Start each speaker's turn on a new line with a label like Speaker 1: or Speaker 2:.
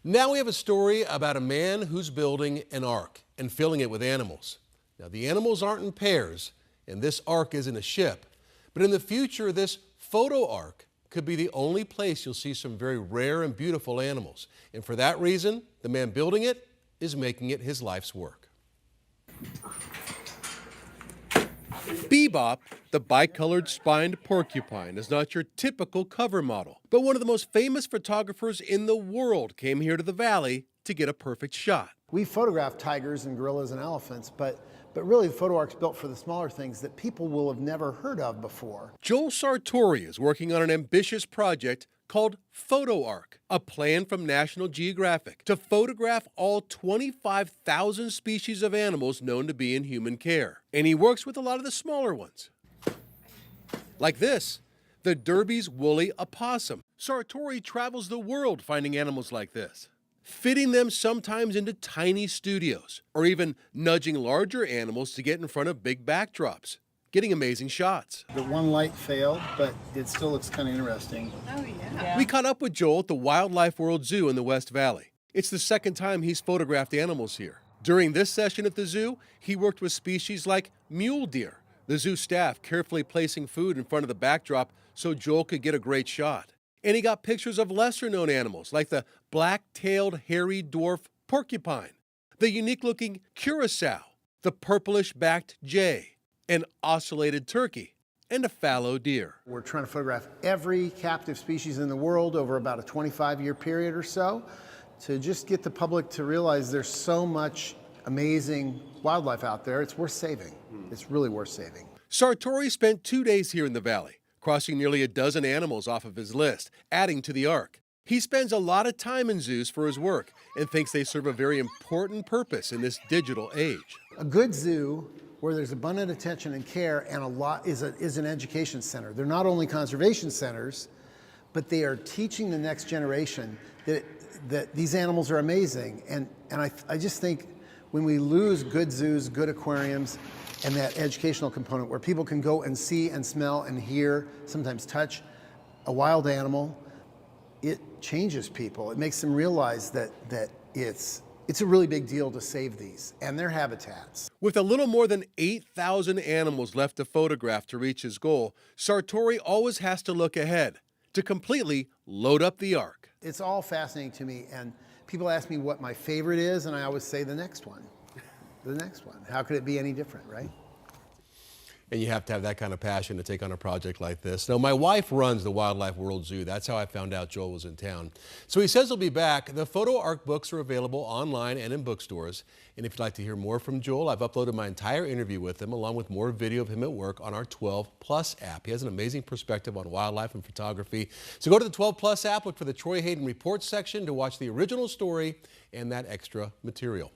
Speaker 1: Now we have a story about a man who's building an ark and filling it with animals. Now the animals aren't in pairs, and this ark isn't a ship. But in the future, this photo ark could be the only place you'll see some very rare and beautiful animals. And for that reason, the man building it is making it his life's work. Bebop, the bicolored spined porcupine, is not your typical cover model, but one of the most famous photographers in the world came here to the valley to get a perfect shot.
Speaker 2: We photograph tigers and gorillas and elephants, but really the photo ark's built for the smaller things that people will have never heard of before.
Speaker 1: Joel Sartore is working on an ambitious project called Photo Ark, a plan from National Geographic to photograph all 25,000 species of animals known to be in human care. And he works with a lot of the smaller ones. Like this, the Derby's woolly opossum. Sartore travels the world finding animals like this, fitting them sometimes into tiny studios, or even nudging larger animals to get in front of big backdrops, getting amazing shots.
Speaker 2: The one light failed, but it still looks kind of interesting.
Speaker 3: Oh, yeah.
Speaker 1: We caught up with Joel at the Wildlife World Zoo in the West Valley. It's the second time he's photographed animals here. During this session at the zoo, he worked with species like mule deer, the zoo staff carefully placing food in front of the backdrop so Joel could get a great shot. And he got pictures of lesser-known animals like the black-tailed hairy dwarf porcupine, the unique-looking curassow, the purplish-backed jay, an ocellated turkey, and a fallow deer.
Speaker 2: We're trying to photograph every captive species in the world over about a 25-year period or so to just get the public to realize there's so much amazing wildlife out there. It's worth saving. It's really worth saving.
Speaker 1: Sartore spent 2 days here in the valley, crossing nearly a dozen animals off of his list, adding to the ark. He spends a lot of time in zoos for his work and thinks they serve a very important purpose in this digital age.
Speaker 2: A good zoo where there's abundant attention and care and a lot is an education center. They're not only conservation centers, but they are teaching the next generation that these animals are amazing. And I just think when we lose good zoos, good aquariums, and that educational component where people can go and see and smell and hear, sometimes touch a wild animal, it changes people. It makes them realize that it's a really big deal to save these and their habitats.
Speaker 1: With a little more than 8,000 animals left to photograph to reach his goal, Sartore always has to look ahead to completely load up the ark.
Speaker 2: It's all fascinating to me, and people ask me what my favorite is, and I always say the next one. The next one. How could it be any different, right?
Speaker 1: And you have to have that kind of passion to take on a project like this. Now, my wife runs the Wildlife World Zoo. That's how I found out Joel was in town. So he says he'll be back. The Photo Ark books are available online and in bookstores. And if you'd like to hear more from Joel, I've uploaded my entire interview with him, along with more video of him at work on our 12 Plus app. He has an amazing perspective on wildlife and photography. So go to the 12 Plus app, look for the Troy-Hayden-reports section to watch the original story and that extra material.